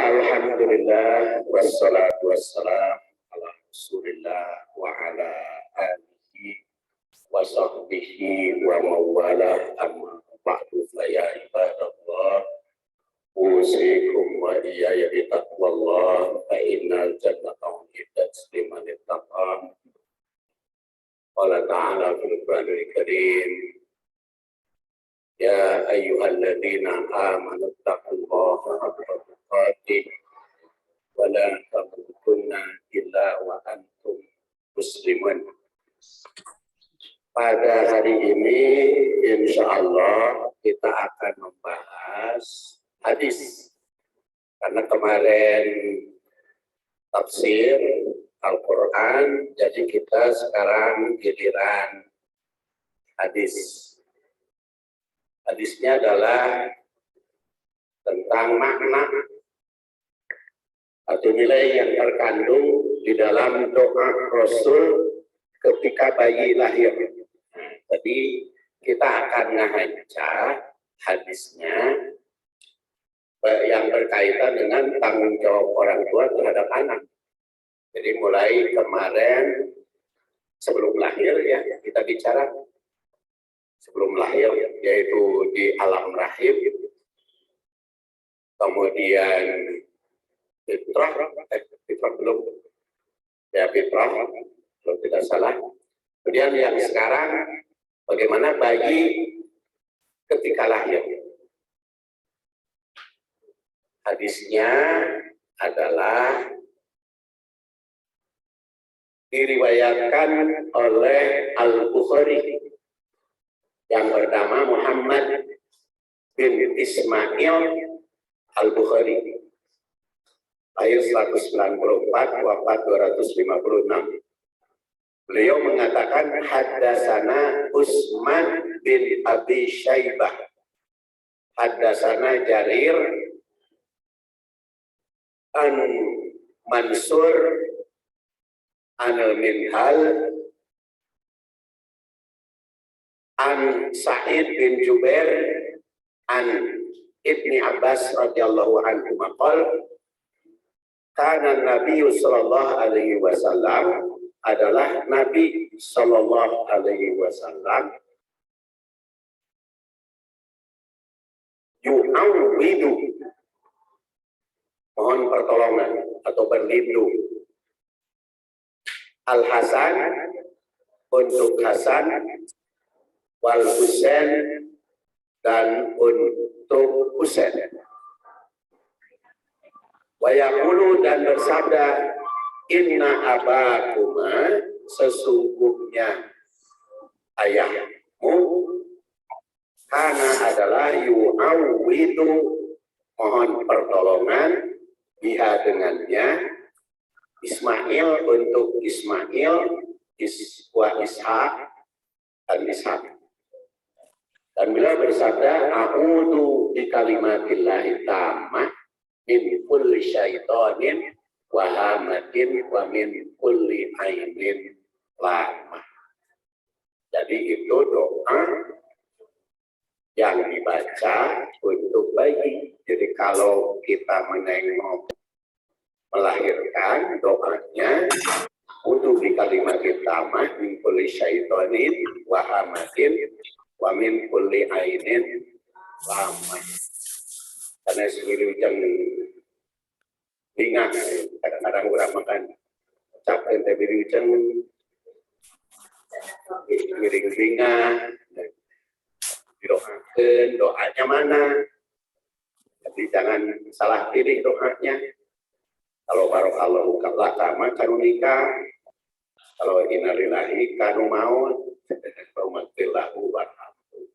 Alhamdulillah wassalatu wassalam ala Rasulillah wa ala alihi wa sahbihi wa mawala amma ba'du fa ya ibadallah usikum wa iyaya bi taqwallah fa innal jannata uiddat liman ittaqa. Qala ta'ala fil Qur'anil Karim ya ayyuhalladzina amanu taqullaha haqqa tuqatih wa la tamutunna illa wa antum muslimun. Pada hari ini insya Allah kita akan membahas hadis, karena kemarin tafsir Al-Quran, jadi kita sekarang giliran hadis. Hadisnya adalah tentang makna atau nilai yang terkandung di dalam doa Rasul ketika bayi lahir. Jadi kita akan membaca hadisnya yang berkaitan dengan tanggung jawab orang tua terhadap anak. Jadi mulai kemarin sebelum lahir ya kita bicara sebelum lahir, yaitu di alam rahim, kemudian fitrah belum ya, fitrah kalau tidak salah. Kemudian yang sekarang bagaimana bayi ketika lahir. Hadisnya adalah diriwayatkan oleh Al-Bukhari yang bernama Muhammad bin Ismail Al-Bukhari, lahir 194, wafat 256. Beliau mengatakan haddasana Utsman bin Abi Syaibah, haddasana Jarir an Mansur an Minhal an Sa'id bin Jubair an Ibni Abbas radhiyallahu anhu maqal kana Nabi sallallahu alaihi wasallam, adalah Nabi sallallahu alaihi wasallam yu'awwidu, mohon pertolongan atau berlindung, Al-Hasan, untuk Hasan, wal Husain, dan untuk Husain. Wa yaqulu, dan bersabda, inna abakuma, sesungguhnya ayahmu, kana adalah yu'awwidu, mohon pertolongan, biha dengannya, Ismail, untuk Ismail, wa Ishaq, dan Ishaq. Dan beliau bersabda, a'udzu bi kalimatillahi tammah min kulli syaitonin wa hamatin wa min kulli ainin lamah. Jadi itu doa yang dibaca untuk bayi. Jadi kalau kita menengok melahirkan, doanya untuk di kalimat tammah min kulli syaitonin wa hamatin wa min kulli ainin lamah. Karena sebelum jam ingat kadang-kadang orang makan capek tapi hujan miring-miringan, didoakan, doanya mana, jadi jangan salah pilih doanya. Kalau barokallahu kalakama kanu nikah, kalau innalillahi kanu maut, rahmatillahu warahmatuh.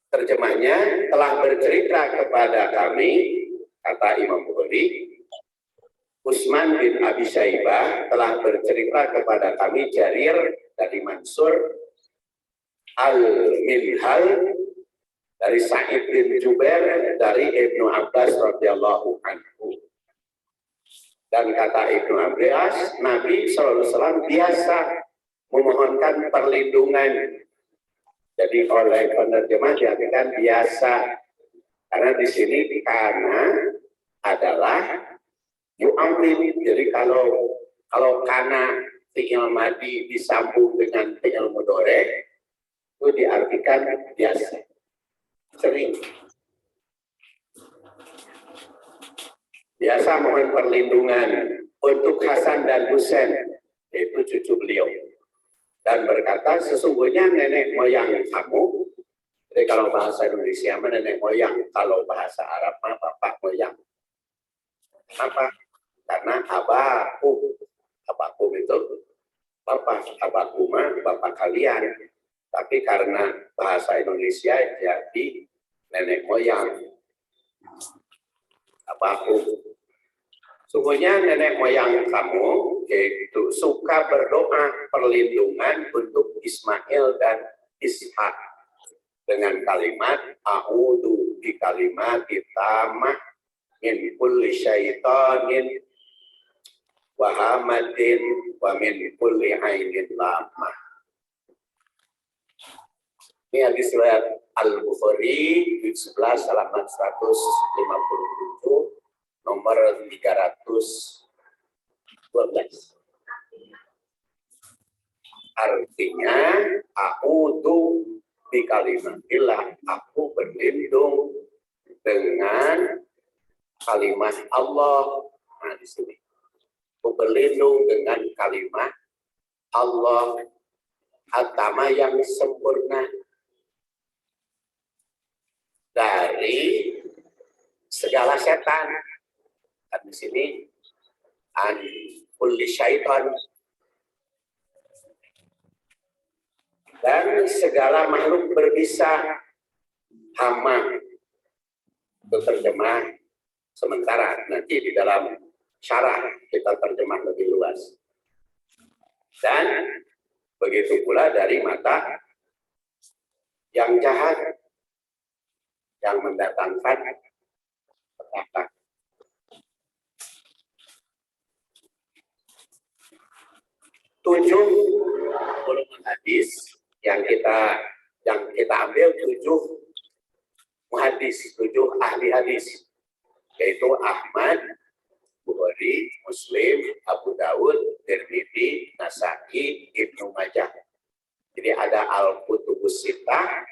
Terjemahnya, telah bercerita kepada kami, kata Imam Bukhari, Utsman bin Abi Syaibah telah bercerita kepada kami, Jarir dari Mansur, Al-Minhal dari Sa'id bin Jubair dari Ibnu Abbas radhiyallahu anhu. Dan kata Ibnu Abbas, Nabi SAW biasa memohonkan perlindungan. Jadi oleh penerjemah diartikan biasa Karena di sini karena adalah yu'amlim. Jadi kalau karena fi'il madi disambung dengan fi'il mudhari itu diartikan biasa, sering. Biasa mohon perlindungan untuk Hasan dan Husain, yaitu cucu beliau. Dan berkata, sesungguhnya nenek moyang kamu, jadi kalau bahasa Indonesia nenek moyang, kalau bahasa Arab bapak moyang. Kenapa? Karena abakum itu bapak, bapak kalian. Tapi karena bahasa Indonesia jadi nenek moyang, abakum. Sungguhnya nenek moyang kamu yaitu suka berdoa perlindungan untuk Ismail dan Ishak dengan kalimat a'udzu bi kalimati tammah min kulli syaitanin wa hamatin wa min kulli ainin lamah. Ini hadis riwayat Al-Bukhari juz 11 halaman 157 nomor 312. Artinya a'udzu bi kalimatillah, aku berlindung dengan kalimat Allah. Nah, di sini aku berlindung dengan kalimat Allah atama yang sempurna dari segala setan. Dan di sini an kulli syaitan, dan segala makhluk berbisa. Hama itu terjemah sementara, nanti di dalam syarah kita terjemah lebih luas. Dan begitu pula dari mata yang jahat yang mendatangkan petaka. Tujuh hadis yang kita ambil, 7 muhadis, 7 ahli hadis, yaitu Ahmad, Bukhari, Muslim, Abu Dawud, Tirmidzi, Nasa'i, Ibnu Majah. Jadi ada Al-Kutubus Sittah,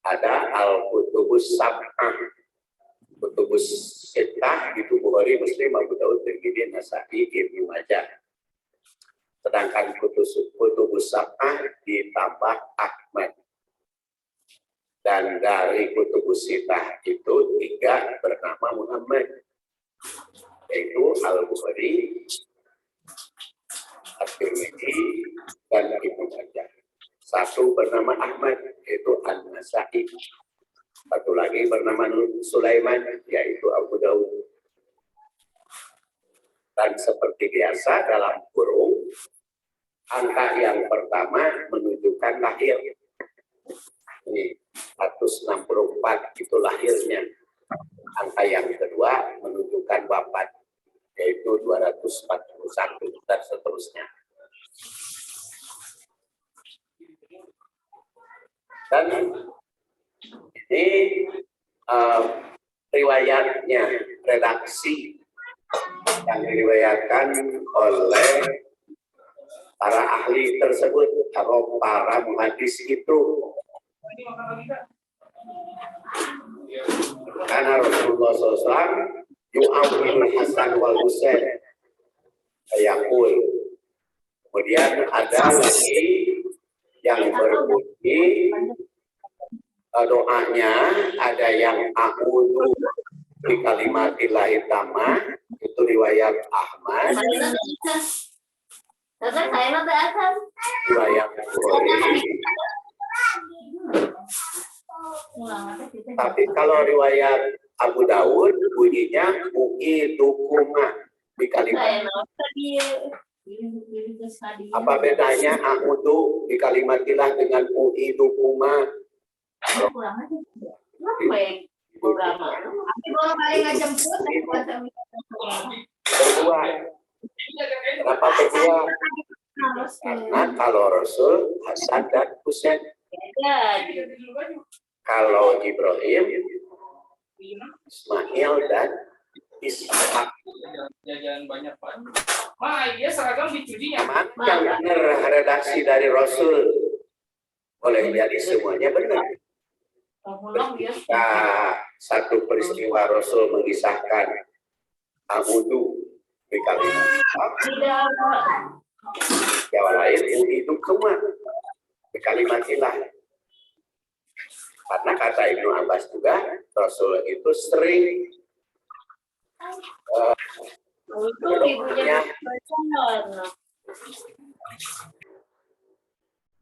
ada Al-Kutubus Sab'ah. Kutubus Sittah itu Bukhari, Muslim, Abu Dawud, Tirmidzi, Nasa'i, Ibnu Majah. Sedangkan Kutubus Sab'ah ditambah Ahmad. Dan dari Kutubus Sittah itu 3 bernama Muhammad, yaitu Al-Bukhari, At-Tirmidzi, dan Ibnu Majah. 1 bernama Ahmad, yaitu An-Nasa'i. 1 lagi bernama Sulaiman, yaitu Abu Dawud. Dan seperti biasa dalam kurung, angka yang pertama menunjukkan lahir. Ini 164 itu lahirnya. Angka yang kedua menunjukkan wafat, yaitu 241 dan seterusnya. Dan ini riwayatnya, redaksi yang diriwayatkan oleh para ahli tersebut atau para muhadis itu. Karena Rasulullah SAW yu'awwilul Hasan wal Husain ayakul. Kemudian ada lagi yang berbunyi doanya, ada yang a'udzu bi kalimatillahi tammah, itu riwayat Ahmad. Riwayat Bukhari. Tapi kalau riwayat Abu Dawud bunyinya u'idukuma di kalimat. Apa bedanya a'udzu bi kalimatillah dengan u'idukuma? Berdua. Kenapa berdua? Karena kalau Rasul Hasan dan Husain. Kalau Ibrahim Ismail dan Ishak. Jajan banyak Pak. Iya seragam dicucinya. Yang benar redaksi dari Rasul. Boleh jadi semuanya benar. Ketika satu peristiwa Rasul mengisahkan Abudu di kalimat Jawa lain itu kema di kalimat ilah. Karena kata Ibnu Abbas juga Rasul itu sering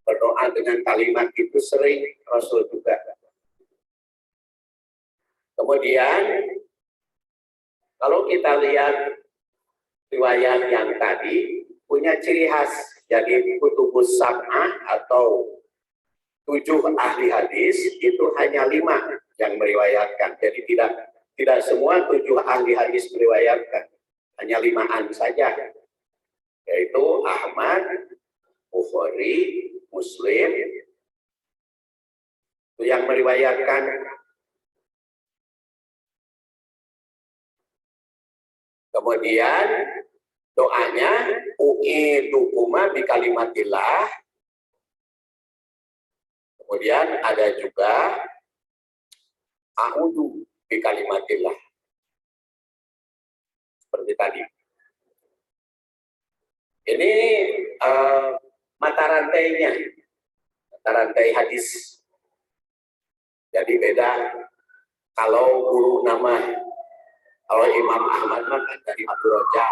berdoa dengan kalimat itu sering Rasul juga. Kemudian kalau kita lihat riwayat yang tadi punya ciri khas, jadi kutubus sab'ah atau 7 ahli hadis itu hanya 5 yang meriwayatkan. Jadi tidak semua 7 ahli hadis meriwayatkan, hanya 5-an saja, yaitu Ahmad, Bukhari, Muslim itu yang meriwayatkan. Kemudian doanya u'idukuma bi kalimatillah. Kemudian ada juga a'udhu bi kalimatillah. Seperti tadi. Ini mata rantainya, mata rantai hadis. Jadi beda kalau guru nama. Kalau Imam Ahmad kan dari Abu Roja,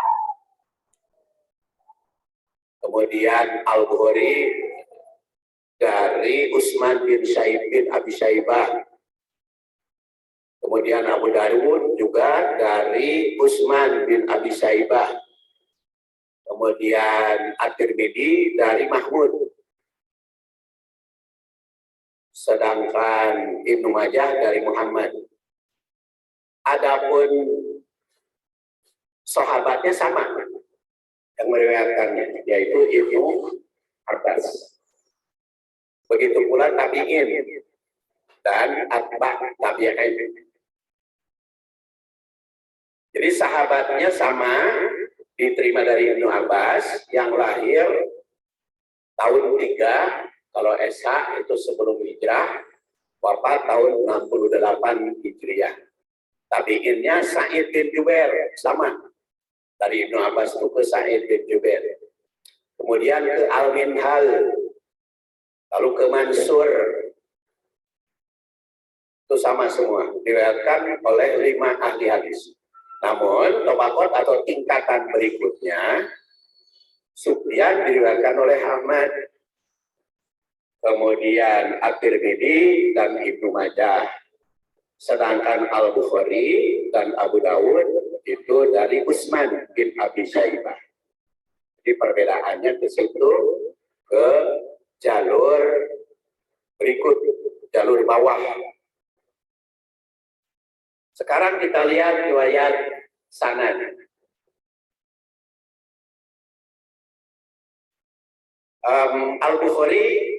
kemudian Al-Bukhari dari Utsman bin Syaib bin Abi Syaibah, kemudian Abu Dawud juga dari Utsman bin Abi Syaibah, kemudian At-Tirmidzi dari Mahmud, sedangkan Ibnu Majah dari Muhammad. Adapun sahabatnya sama yang meriwayatkannya, yaitu Ibnu Abbas. Begitu pula tabi'in dan atba' tabi'in. Jadi sahabatnya sama, diterima dari Ibnu Abbas yang lahir tahun 3, kalau Esa itu sebelum hijrah, wafat tahun 68 Hijriah. Tabi'innya Sa'id bin Jubair, sama. Dari Ibnu Abbas itu ke Sa'id bin Jubair. Kemudian ke Al-Minhal, lalu ke Mansur. Itu sama semua, diriwayatkan oleh 5 ahli hadis. Namun, tabaqat atau tingkatan berikutnya, Sufyan diriwayatkan oleh Ahmad. Kemudian At-Tirmidzi dan Ibnu Majah. Sedangkan Al-Bukhari dan Abu Dawud itu dari Utsman bin Abi Syaibah. Jadi perbedaannya ke situ, ke jalur berikut, jalur bawah. Sekarang kita lihat riwayat sanad. Al-Bukhari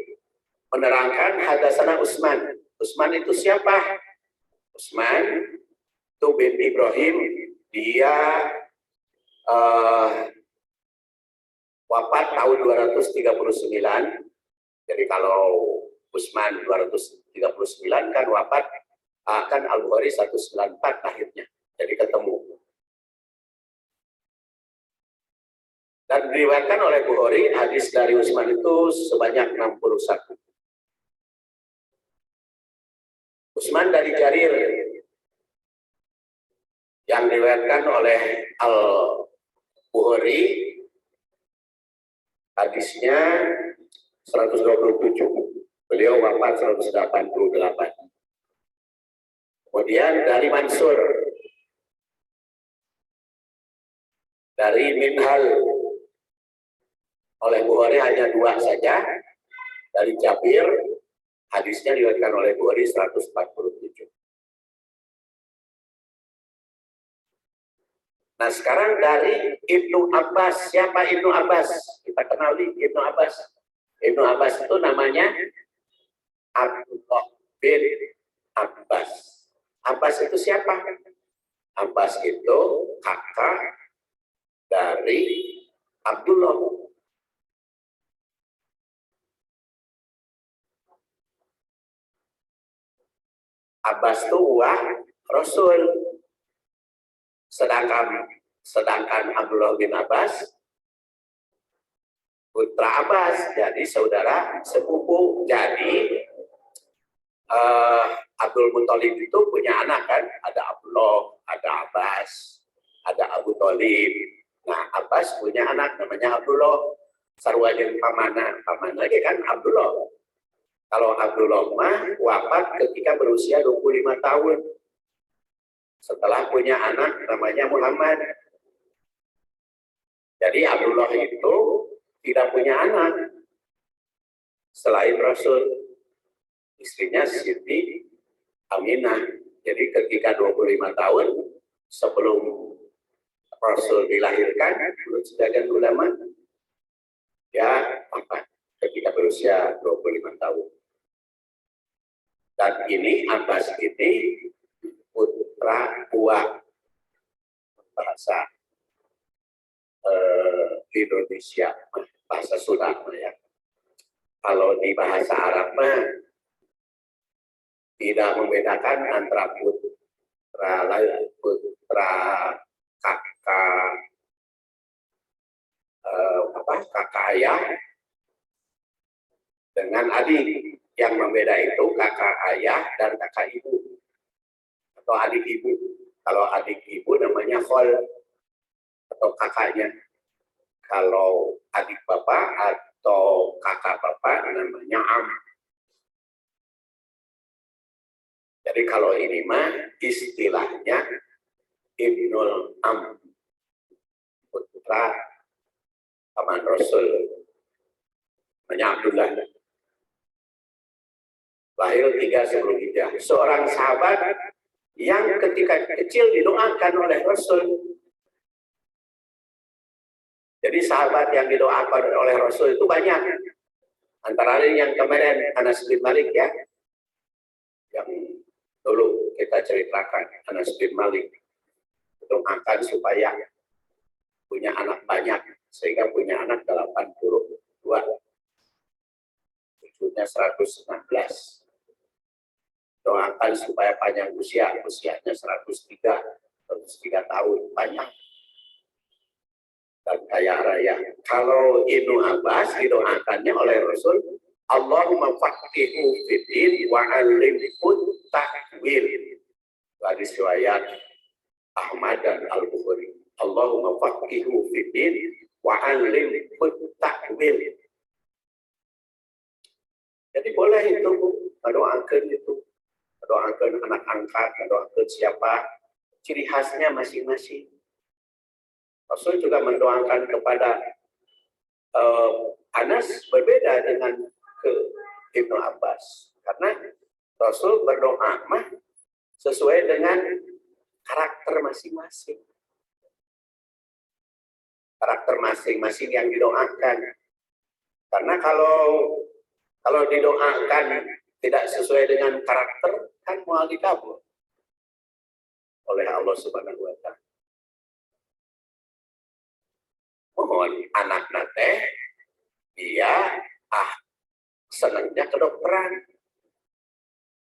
menerangkan hadasana Utsman. Utsman itu siapa? Utsman itu bin Ibrahim, dia wafat tahun 239. Jadi kalau Utsman 239 kan wafat, kan Al-Bukhari 194 akhirnya. Jadi ketemu. Dan diriwayatkan oleh Bukhari hadis dari Utsman itu sebanyak 61. Utsman dari Jarir yang diriwayatkan oleh Al-Bukhari hadisnya 127. Beliau wafat 188. Kemudian dari Mansur, dari Minhal oleh Bukhari hanya 2 saja. Dari Jabir hadisnya diriwayatkan oleh Bukhari 147. Nah sekarang dari Ibnu Abbas. Siapa Ibnu Abbas? Kita kenali Ibnu Abbas. Ibnu Abbas itu namanya Abdullah bin Abbas. Abbas itu siapa? Abbas itu kakak dari Abdullah. Abbas itu uang Rasul. Sedangkan Abdullah bin Abbas putra Abbas, jadi saudara sepupu. Jadi Abdul Muthalib itu punya anak kan, ada Abdullah, ada Abbas, ada Abu Thalib. Nah, Abbas punya anak namanya Abdullah. Sarwajen pamana lagi kan Abdullah. Kalau Abdullah mah wafat ketika berusia 25 tahun. Setelah punya anak namanya Muhammad. Jadi Abdullah itu tidak punya anak selain Rasul. Istrinya Siti Aminah. Jadi ketika 25 tahun sebelum Rasul dilahirkan, menurut sebagian ulama, ya wafat ketika berusia 25 tahun. Dan ini Abbas ini putra buah, bahasa Indonesia, bahasa Sunda ya. Kalau di bahasa Arab mah tidak membedakan antara putra kakak ayah dengan adik. Yang membeda itu kakak ayah dan kakak ibu atau adik ibu. Kalau adik ibu namanya khol atau kakaknya. Kalau adik bapak atau kakak bapak namanya am. Jadi kalau ini mah istilahnya Ibnul Am, putra paman Rasul, namanya Abdullah. Lahir 3 sebelum hijrah. Seorang sahabat yang ketika kecil didoakan oleh Rasul. Jadi sahabat yang didoakan oleh Rasul itu banyak. Antara lain yang kemarin Anas bin Malik ya, yang dulu kita ceritakan, Anas bin Malik doakan supaya punya anak banyak, sehingga punya anak 82, cucunya 116. Doakan supaya panjang usianya 103 tahun, banyak. Dan kaya raya. Kalau Ibnu Abbas didoakannya oleh Rasul, Allahumma faqihu fiddin wa 'allimhu ta'wil. Hadis riwayat Ahmad dan Al-Bukhari. Allahumma faqihu fiddin wa 'allimhu ta'wil. Jadi boleh itu mendoakan itu. Mendoakan anak angkat, mendoakan siapa, ciri khasnya masing-masing. Rasul juga mendoakan kepada Anas berbeda dengan ke Ibnu Abbas. Karena Rasul berdoa mah sesuai dengan karakter masing-masing. Karakter masing-masing yang didoakan. Karena kalau didoakan tidak sesuai dengan karakter, kan mau dikabul oleh Allah Subhanahu wa Ta'ala. Mohon anak nate dia senangnya kedokteran.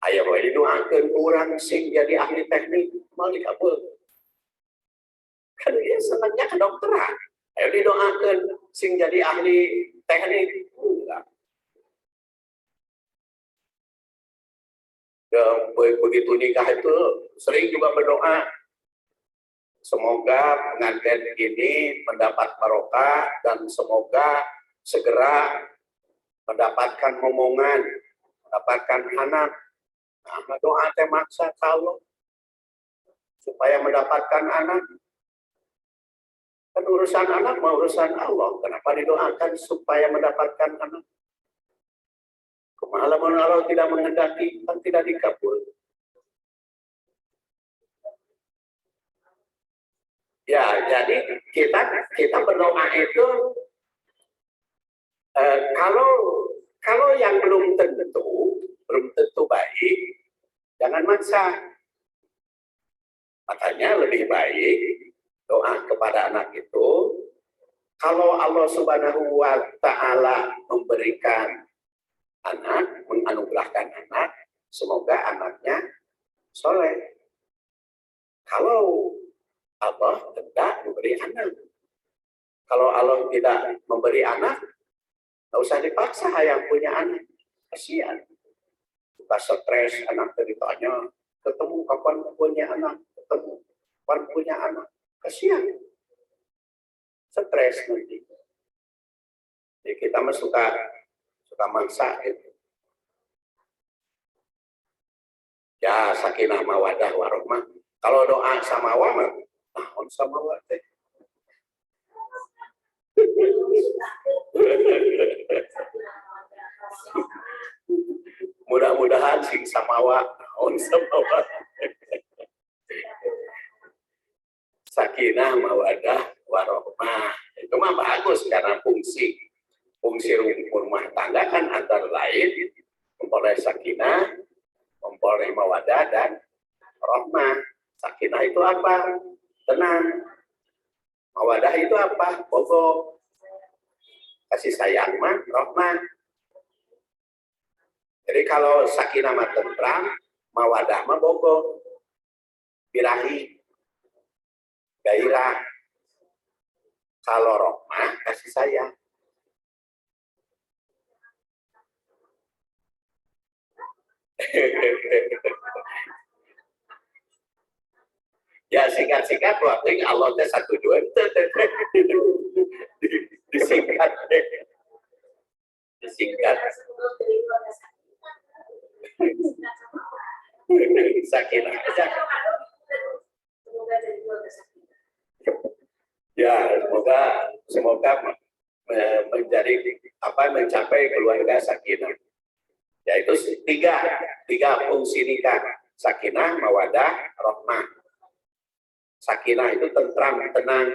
Ayo boleh didoakan orang sing jadi ahli teknik, mau dikabul. Kan dia senangnya kedokteran. Ayo didoakan sing jadi ahli teknik, enggak. Dan begitu nikah itu sering juga berdoa, semoga pengantin ini mendapat barokah dan semoga segera mendapatkan momongan, mendapatkan anak. Nah, doa teh maksa kalau supaya mendapatkan anak. Kan urusan anak mau urusan Allah. Kenapa didoakan supaya mendapatkan anak? Kemalaman Allah tidak menghendaki, kan tidak dikabul. Ya, jadi kita berdoa itu kalau yang belum tentu baik, jangan maksa. Makanya lebih baik doa kepada anak itu, kalau Allah Subhanahu wa Ta'ala memberikan anak, menganugerahkan anak, semoga anaknya soleh. Kalau Allah tidak memberi anak, kalau Allah tidak memberi anak, nggak usah dipaksa yang punya anak, kasihan. Kita stres, anak ditanya, ketemu kapan punya anak, ketemu kapan punya anak, kasihan. Stres nanti. Jadi kita mah suka maksa gitu. Ya sakinah mawadah warohmah. Kalau doa sama mah, sama wadah. Mudah-mudahan sing samawa, samawa. Sakinah mawadah warohmah. Itu mah bagus karena fungsi rumah tangga kan antara lain memperoleh sakinah, memperoleh mawadah dan rahmah. Sakinah itu apa? Tenang. Mawadah itu apa? Bogo. Kasih sayang mah rahmah. Jadi kalau sakinah mah tentram, mawadah mah bogo. Birahi, gairah. Kalau rahmah kasih sayang. Ya singkat-singkat waktu Allah teh 1 2 disingkat sakinah aja. Ya semoga mencapai keluarga sakinah. Yaitu tiga fungsi nikah: sakinah, mawadah, rahmah. Sakinah itu tentram, tenang,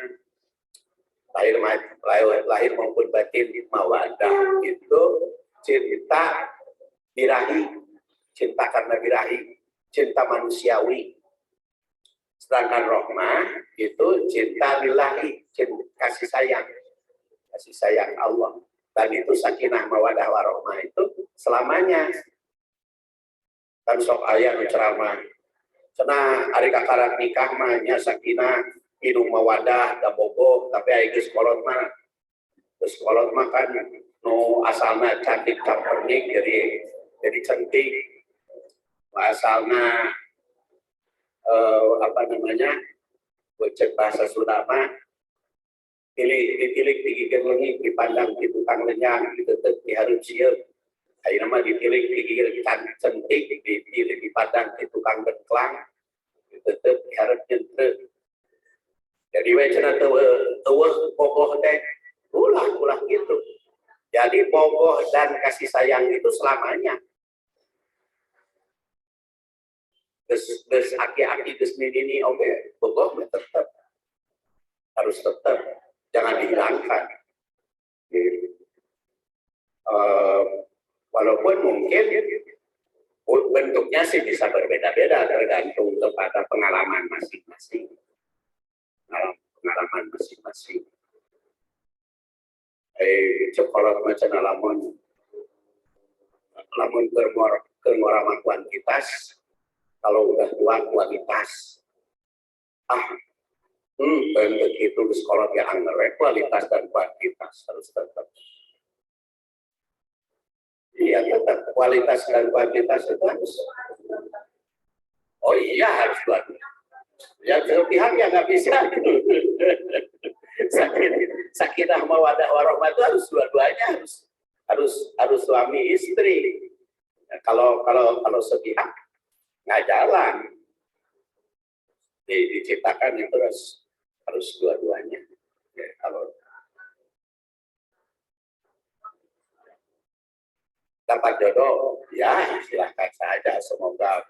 lahir maupun batin. Mawadah itu cinta birahi, cinta karena birahi, cinta manusiawi. Sedangkan rahmah itu cinta lillahi, kasih sayang Allah. Dan itu sakinah mawadah warohmah itu selamanya. Dan sok ayat ceramah. Karena hari kakarak nikah mahnya sakinah, minum mawadah, dan bogoh, tapi ayo sekolot mah. Sekolot mah kan no asalnya cantik campernik, jadi cantik. Asalnya bocet bahasa Sunda mah ditilik digigir lengi, dipandang di tukang lenyang, ditutup diharap siap. Ayo nama ditilik digigir cantik, ditilik dipandang di tukang benklang, ditutup diharap nyentrek. Jadi wecana teweh bogoh teh ulah gitu. Jadi bogoh dan kasih sayang itu selamanya. Des aki-aki des ini oke, bogoh tetap harus tetap, jangan dihilangkan. Walaupun mungkin bentuknya sih bisa berbeda-beda tergantung kepada pengalaman masing-masing. Sekolah macam lamun kermorama kuantitas, kalau udah tua kualitas. Begitu di sekolah yang anggerek, kualitas dan kuantitas harus tetap. Iya, tetap kualitas dan kuantitas itu harus. Oh iya, harus dua-duanya. Ya pihak yang nggak bisa. Sakinah mawadah warohmah itu harus dua-duanya, harus suami istri. Ya, kalau sepihak nggak jalan. Diciptakan itu harus dua-duanya. Ya, kalau dapat jodoh, ya silahkan saja. Semoga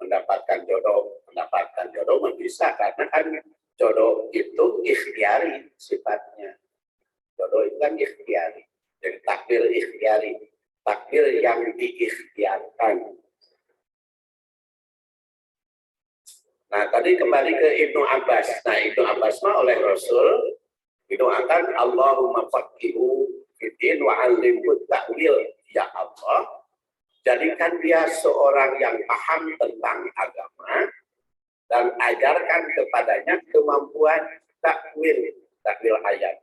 mendapatkan jodoh bisa, karena kan jodoh itu ikhtiari sifatnya. Jodoh itu kan ikhtiari. Jadi takdir ikhtiari, takdir yang diikhtiarkan. Nah, tadi kembali ke Ibnu Abbas. Nah, Ibnu Abbas mah oleh Rasul didoakan Allahumma faqihu fiddin wa 'allimhu ta'wil. Ya Allah, jadikan dia seorang yang paham tentang agama dan ajarkan kepadanya kemampuan takwil ayat.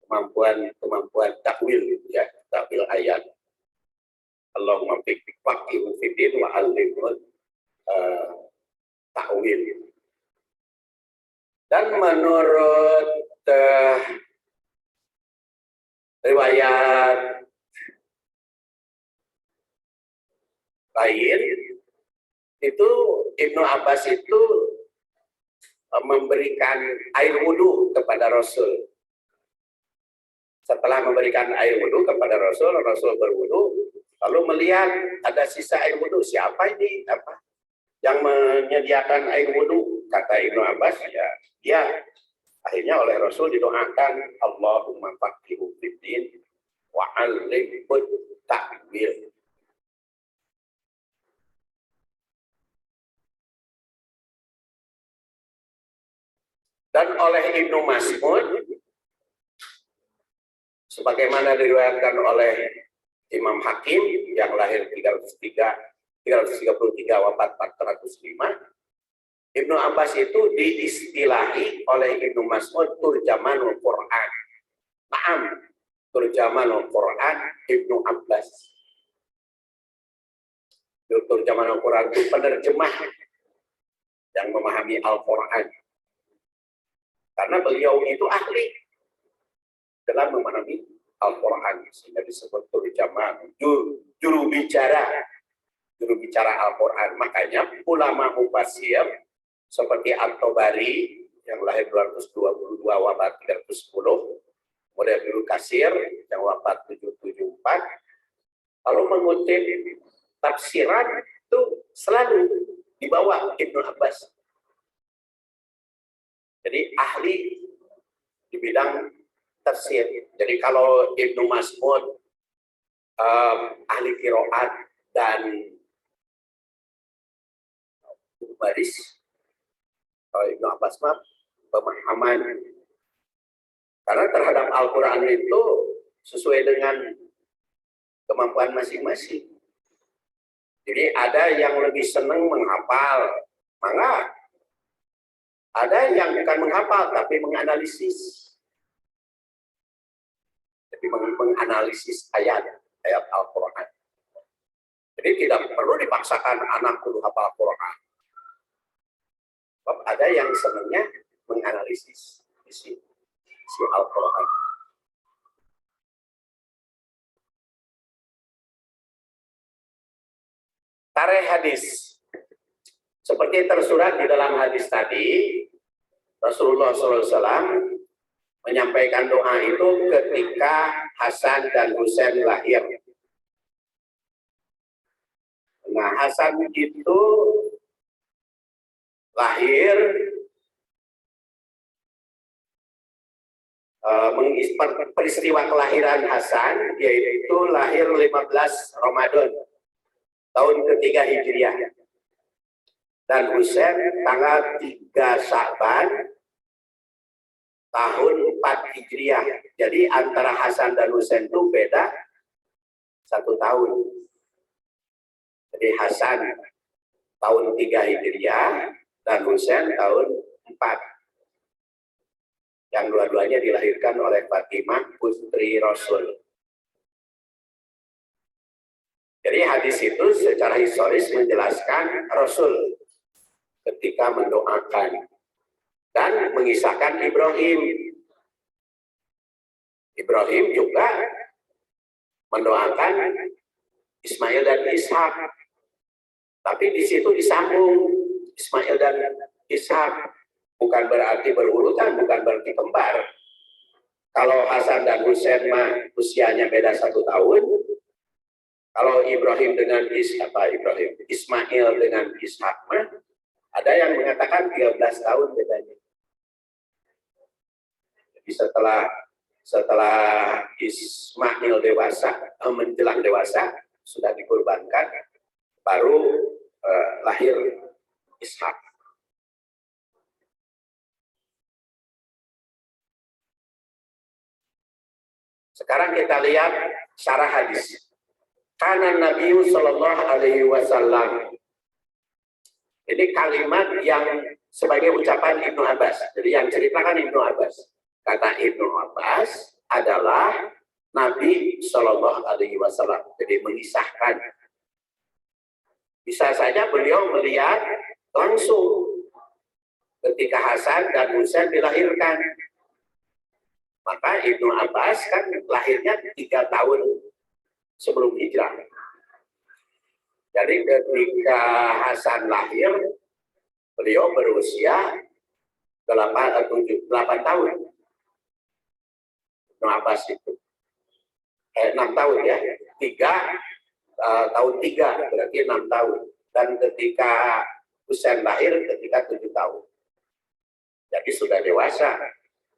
Kemampuan takwil, ya, takwil ayat. Allahumma faqihu fiddin wa 'allimhu ta'wil. Dan menurut riwayat lain itu Ibnu Abbas itu memberikan air wudhu kepada Rasul. Setelah memberikan air wudhu kepada Rasul, Rasul berwudhu, lalu melihat ada sisa air wudhu. Siapa ini? Apa yang menyediakan air wudhu? Kata Ibnu Abbas, ya dia. Akhirnya oleh Rasul didoakan Allahumma faqihu fiddin wa 'allimhu ta'wil. Dan oleh Ibnu Mas'ud, sebagaimana diriwayatkan oleh Imam Hakim yang lahir 333 wafat 405, Ibnu Abbas itu diistilahi oleh Ibnu Mas'ud turjamanul Quran. Naam, turjamanul Quran Ibnu Abbas. Turjamanul Quran itu penerjemah yang memahami Al-Quran. Karena beliau itu ahli dalam memahami Al-Quran, sehingga disebut turjaman, juru bicara Al-Quran. Makanya ulama mufassir seperti At-Tabari yang lahir 222 wafat 310, kemudian Ibnu Katsir yang wafat 774, kalau mengutip tafsiran itu selalu di bawah Ibnu Abbas. Jadi ahli di bidang tafsir. Jadi kalau Ibnu Mas'ud ahli qiraat dan baris, kalau Ibnu Abbas mah pemahaman. Karena terhadap Al-Quran itu sesuai dengan kemampuan masing-masing. Jadi ada yang lebih senang menghafal, maka ada yang bukan menghafal tapi menganalisis. Jadi menganalisis ayat Al-Quran. Jadi tidak perlu dipaksakan anak kudu hafal Al-Quran. Sebab ada yang senangnya menganalisis isi Al-Quran. Tarikh hadis. Seperti tersurat di dalam hadis tadi, Rasulullah SAW menyampaikan doa itu ketika Hasan dan Husain lahir. Nah, Hasan itu lahir peristiwa kelahiran Hasan yaitu lahir 15 Ramadan tahun ketiga Hijriah. Dan Husain tanggal 3 Sya'ban tahun 4 Hijriah. Jadi antara Hasan dan Husain itu beda 1 tahun. Jadi Hasan tahun 3 Hijriah dan Husain tahun 4. Yang dua-duanya dilahirkan oleh Fatimah putri Rasul. Jadi hadis itu secara historis menjelaskan Rasul ketika mendoakan dan mengisahkan Ibrahim. Ibrahim juga mendoakan Ismail dan Ishak. Tapi di situ disambung Ismail dan Ishak. Bukan berarti berurutan, bukan berarti kembar. Kalau Hasan dan Husain mah usianya beda 1 tahun. Kalau Ibrahim dengan Ismail dengan Ishak mah ada yang mengatakan 13 tahun bedanya. Jadi setelah setelah Ismail dewasa, menjelang dewasa, sudah dikurbankan, baru lahir Ishak. Sekarang kita lihat syarah hadis. Kana Nabi Sallallahu Alaihi Wasallam. Ini kalimat yang sebagai ucapan Ibnu Abbas. Jadi yang ceritakan Ibnu Abbas. Kata Ibnu Abbas adalah Nabi Sallallahu Alaihi Wasallam. Jadi mengisahkan. Bisa saja beliau melihat langsung ketika Hasan dan Husain dilahirkan. Maka Ibnu Abbas kan lahirnya 3 tahun sebelum hijrah. Jadi ketika Hasan lahir, beliau berusia 8 tahun. Ibnu Abbas itu 6 tahun ya, tahun 3 berarti 6 tahun. Dan ketika Husain lahir ketika 7 tahun. Jadi sudah dewasa,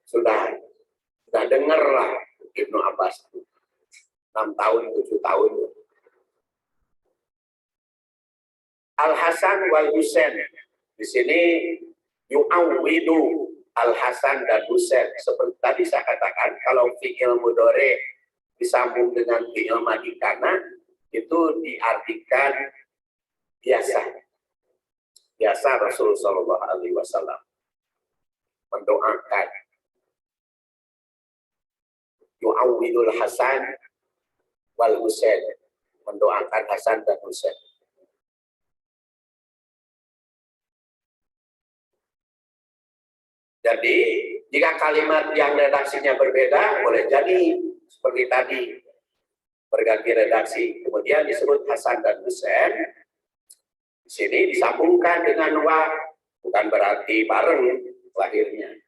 sudah dengar lah Ibnu Abbas 6 tahun, 7 tahun. Al-Hasan wal Husain. Di sini yu'awwidu Al-Hasan dan Husain. Seperti tadi saya katakan, kalau fi'il mudhari disambung dengan fi'il madhi kana, itu diartikan biasa. Biasa Rasulullah Shallallahu Alaihi Wasallam mendoakan. Yu'awwidul Hasan wal Husain, mendoakan Hasan dan Husain. Jadi jika kalimat yang redaksinya berbeda, boleh jadi seperti tadi berganti redaksi, kemudian disebut Hasan dan Husain. Di sini disambungkan dengan wa, bukan berarti bareng lahirnya,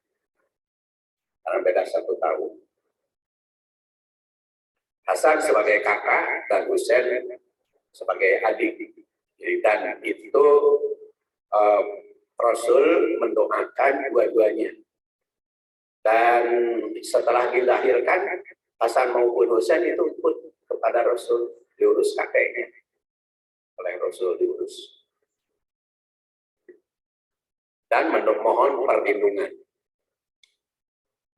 karena beda 1 tahun. Hasan sebagai kakak dan Husain sebagai adik. Dan itu Rasul mendoakan dua-duanya. Dan setelah dilahirkan, Hasan maupun Husain itu pun kepada Rasul, diurus kakeknya. Oleh Rasul diurus. Dan memohon perlindungan.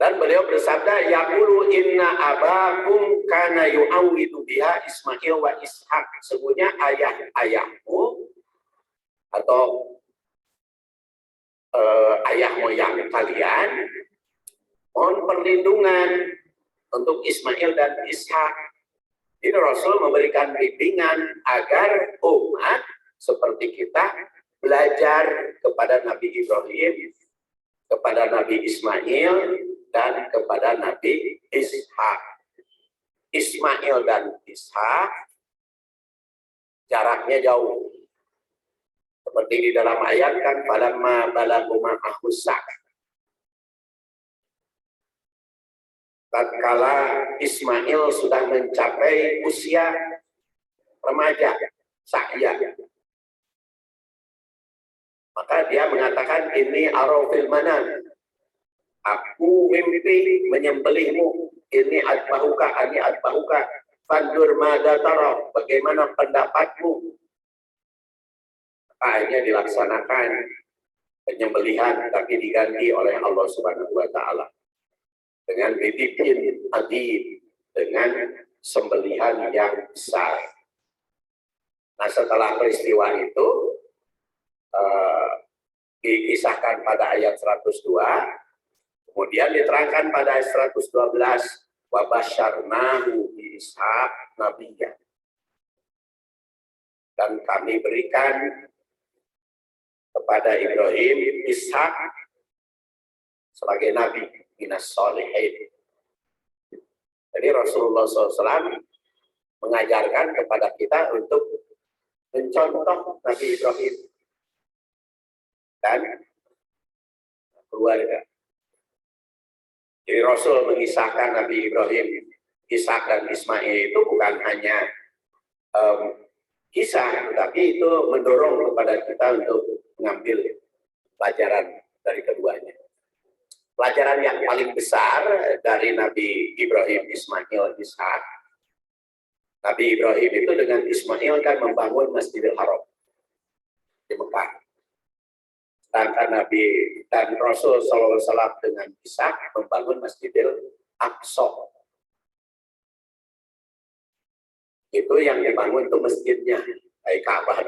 Dan beliau bersabda, yaqulu inna abakum kana yu'awwidu biha Ismail wa Ishak. Sesungguhnya ayahmu atau ayah moyang kalian mohon perlindungan untuk Ismail dan Ishak. Jadi Rasul memberikan bimbingan agar umat seperti kita belajar kepada Nabi Ibrahim, kepada Nabi Ismail, dan kepada Nabi Ishak. Ismail dan Ishak jaraknya jauh. Seperti di dalam ayat kan, falamma balaghu ma'ahusak. Tatkala Ismail sudah mencapai usia remaja, sa'ya, maka dia mengatakan, ini arafil manam. Aku mimpi menyembelihmu. Ini adbahuka, ani adbahuka. Fandur madatara. Bagaimana pendapatmu? Akhirnya dilaksanakan penyembelihan, tapi diganti oleh Allah Subhanahu Wa Taala dengan bidibin adib, dengan sembelihan yang besar. Nah, setelah peristiwa itu dikisahkan pada ayat 102. Kemudian diterangkan pada ayat 112, wa basyarnahu bi Ishaq nabiyya. Dan kami berikan kepada Ibrahim Ishak sebagai nabi minas sholihin. Jadi Rasulullah SAW mengajarkan kepada kita untuk mencontoh Nabi Ibrahim dan keluarga. Jadi Rasul mengisahkan Nabi Ibrahim, Ishak dan Ismail itu bukan hanya kisah, tetapi itu mendorong kepada kita untuk mengambil pelajaran dari keduanya. pelajaran yang paling besar dari Nabi Ibrahim, Ismail, Ishak. Nabi Ibrahim itu dengan Ismail kan membangun Masjidil Haram di Mekah. Sedangkan Nabi dan Rasul SAW dengan Ishak membangun Masjidil Aqsa. Itu yang dibangun itu masjidnya, Ka'bah.